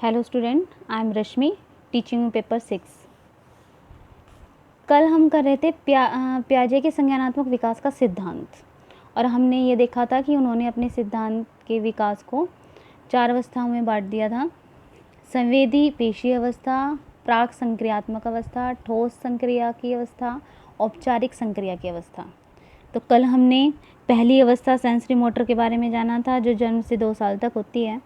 Hello student, I am Rashmi, teaching paper 6। कल हम कर रहे थे पियाजे के संज्ञानात्मक विकास का सिद्धांत, और हमने ये देखा था कि उन्होंने अपने सिद्धांत के विकास को 4 अवस्थाओं में बांट दिया था। संवेदी पेशी अवस्था, प्राक संक्रियात्मक अवस्था, ठोस संक्रिया की अवस्था, औपचारिक संक्रिया की अवस्था। तो कल हमने पहली अवस्था सेंसरी मोटर के बारे में जाना था, जो जन्म से 2 साल तक होती है।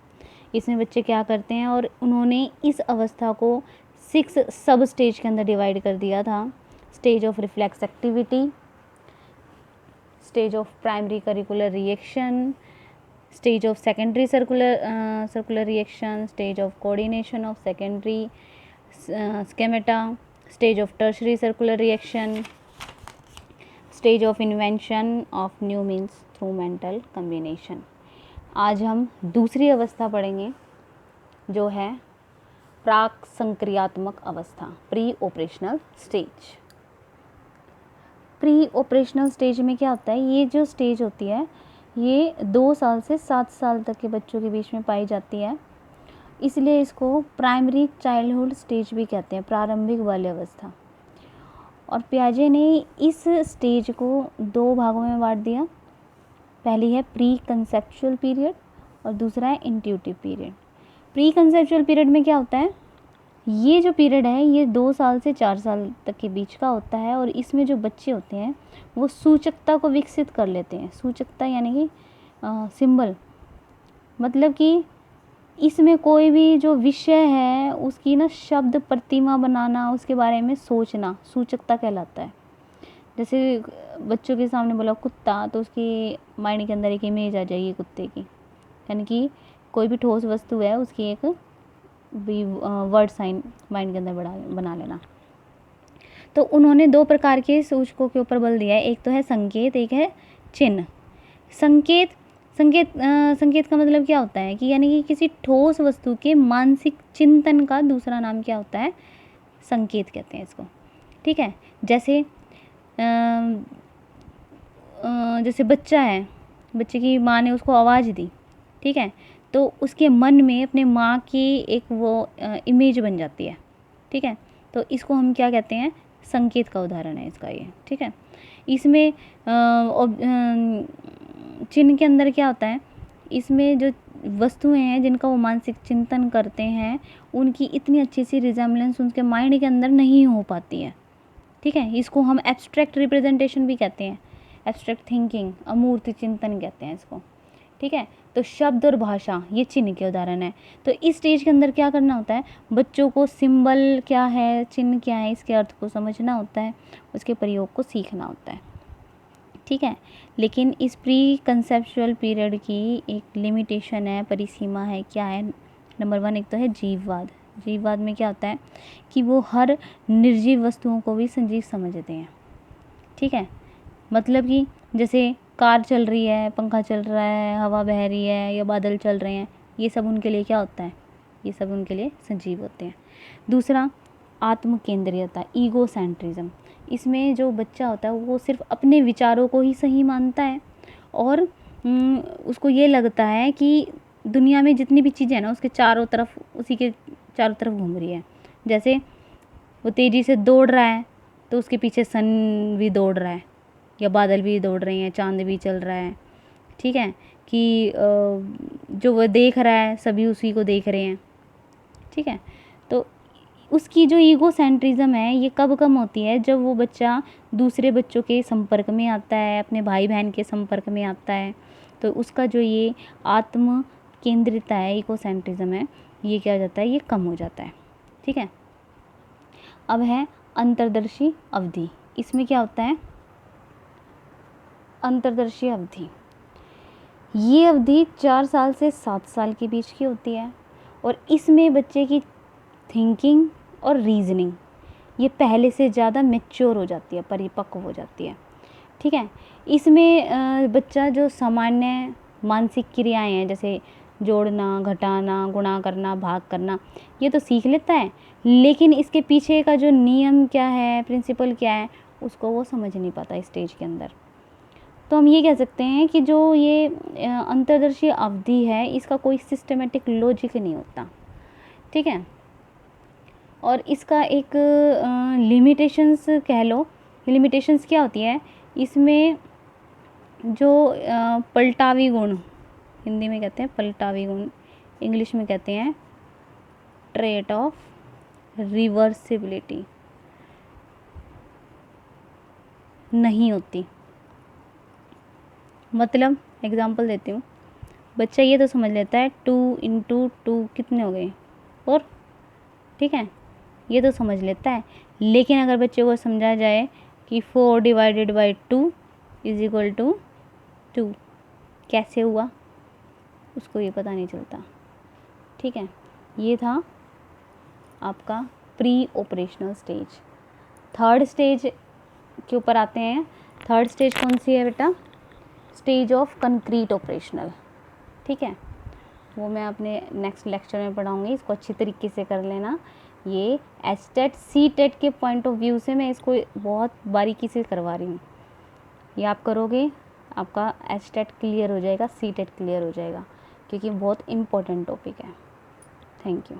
इसमें बच्चे क्या करते हैं, और उन्होंने इस अवस्था को 6 सब स्टेज के अंदर डिवाइड कर दिया था। Stage of reflex activity, stage of primary circular reaction, stage of secondary circular reaction, stage of coordination of secondary schemata, stage of tertiary circular reaction, stage of invention of new means through mental combination. आज हम दूसरी अवस्था पढ़ेंगे, जो है प्राक संक्रियात्मक अवस्था, pre operational stage. Pre operational stage में क्या होता है, ये जो स्टेज होती है ये 2 साल से 7 साल तक के बच्चों के बीच में पाई जाती है, इसलिए इसको प्राइमरी चाइल्डहुड स्टेज भी कहते हैं, प्रारंभिक बाल्य अवस्था। और पियाजे ने इस स्टेज को 2 भागों में बांट दिया। पहली है प्री कंसेप्चुअल पीरियड और दूसरा है intuitive period. Pre conceptual period में क्या होता है, ये जो पीरियड है ये 2 साल से 4 साल तक के बीच का होता है, और इसमें जो बच्चे होते हैं वो सूचकता को विकसित कर लेते हैं। सूचकता यानी कि सिंबल, मतलब कि इसमें कोई भी जो विषय है उसकी ना शब्द प्रतिमा बनाना, उसके बारे में सोचना सूचकता कहलाता है। जैसे बच्चों के सामने बोला कुत्ता, तो उसकी माइंड के अंदर एक इमेज आ जाएगी कुत्ते की, यानी कि कोई भी ठोस वस्तु है उसकी एक वर्ड साइन माइंड के अंदर बना लेना। तो उन्होंने 2 प्रकार के सूचकों के ऊपर बल दिया है, एक तो है संकेत, एक है चिन्ह। संकेत का मतलब क्या होता है कि यानी कि किसी ठोस वस्तु के मानसिक चिंतन का दूसरा नाम क्या होता है, संकेत कहते हैं इसको। ठीक है, जैसे बच्चा है, बच्चे की माँ ने उसको आवाज़ दी, ठीक है, तो उसके मन में अपने माँ की एक वो इमेज बन जाती है। ठीक है, तो इसको हम क्या कहते हैं, संकेत का उदाहरण है इसका ये। ठीक है, इसमें चिन्ह के अंदर क्या होता है, इसमें जो वस्तुएं हैं जिनका वो मानसिक चिंतन करते हैं उनकी इतनी अच्छी सी रिजेम्बलेंस उनके माइंड के अंदर नहीं हो पाती है। ठीक है, इसको हम एब्स्ट्रैक्ट रिप्रेजेंटेशन भी कहते हैं, एब्स्ट्रैक्ट थिंकिंग, अमूर्त चिंतन कहते हैं इसको। ठीक है, तो शब्द और भाषा ये चिन्ह के उदाहरण है। तो इस स्टेज के अंदर क्या करना होता है, बच्चों को सिंबल क्या है, चिन्ह क्या है, इसके अर्थ को समझना होता है, उसके प्रयोग को सीखना होता है। ठीक है, लेकिन इस प्री कंसेप्चुअल पीरियड की एक लिमिटेशन है, परिसीमा है, क्या है, नंबर 1 एक तो है जीववाद। जीववाद में क्या होता है कि वो हर निर्जीव वस्तुओं को भी सजीव समझते हैं। ठीक है, मतलब कि जैसे कार चल रही है, पंखा चल रहा है, हवा बह रही है या बादल चल रहे हैं, ये सब उनके लिए क्या होता है, ये सब उनके लिए सजीव होते हैं। दूसरा आत्म केंद्रीयता, ईगो सेंट्रिज्म। इसमें जो बच्चा होता है वो सिर्फ अपने विचारों को ही सही मानता है, और उसको ये लगता है कि दुनिया में जितनी भी चीज़ें हैं ना उसके चारों तरफ, उसी के चारों तरफ घूम रही है। जैसे वो तेज़ी से दौड़ रहा है तो उसके पीछे सन भी दौड़ रहा है, या बादल भी दौड़ रहे हैं, चांद भी चल रहा है। ठीक है, कि जो वो देख रहा है सभी उसी को देख रहे हैं। ठीक है, तो उसकी जो ईगो सेंट्रिज्म है ये कब कम होती है, जब वो बच्चा दूसरे बच्चों के संपर्क में आता है, अपने भाई बहन के संपर्क में आता है, तो उसका जो ये आत्म केंद्रिता है, ईगो सेंट्रिज्म है, ये क्या हो जाता है, ये कम हो जाता है। ठीक है, अब है अंतर्दर्शी अवधि। इसमें क्या होता है, अंतर्दर्शी अवधि, ये अवधि 4 साल से 7 साल के बीच की होती है, और इसमें बच्चे की थिंकिंग और रीजनिंग ये पहले से ज़्यादा मैच्योर हो जाती है, परिपक्व हो जाती है। ठीक है, इसमें बच्चा जो सामान्य मानसिक क्रियाएं हैं, जैसे जोड़ना, घटाना, गुणा करना, भाग करना, ये तो सीख लेता है, लेकिन इसके पीछे का जो नियम क्या है, प्रिंसिपल क्या है, उसको वो समझ नहीं पाता इस स्टेज के अंदर। तो हम ये कह सकते हैं कि जो ये अंतर्दर्शी अवधि है इसका कोई सिस्टमेटिक लॉजिक नहीं होता। ठीक है। और इसका एक लिमिटेशंस कह लो, लिमिटेशंस क्या होती है इसमें, जो पलटावी गुण, हिंदी में कहते हैं पलटावी गुण, इंग्लिश में कहते हैं ट्रेट ऑफ रिवर्सिबिलिटी, नहीं होती। मतलब एग्जांपल देती हूँ, बच्चा ये तो समझ लेता है 2 × 2 कितने हो गए 4, ठीक है, ये तो समझ लेता है। लेकिन अगर बच्चे को समझाया जाए कि 4 / 2 = 2, कैसे हुआ उसको ये पता नहीं चलता, ठीक है। ये था आपका pre operational stage. Third stage के ऊपर आते हैं। थर्ड स्टेज कौन सी है बेटा? स्टेज ऑफ कंक्रीट ऑपरेशनल, ठीक है। वो मैं अपने नेक्स्ट लेक्चर में पढ़ाऊँगी, इसको अच्छी तरीके से कर लेना। ये HTET CTET के पॉइंट ऑफ व्यू से मैं इसको बहुत बारीकी से करवा रही हूँ। ये आप करोगे आपका HTET क्लियर हो जाएगा, CTET क्लियर हो जाएगा, क्योंकि बहुत इम्पोर्टेंट टॉपिक है। Thank you.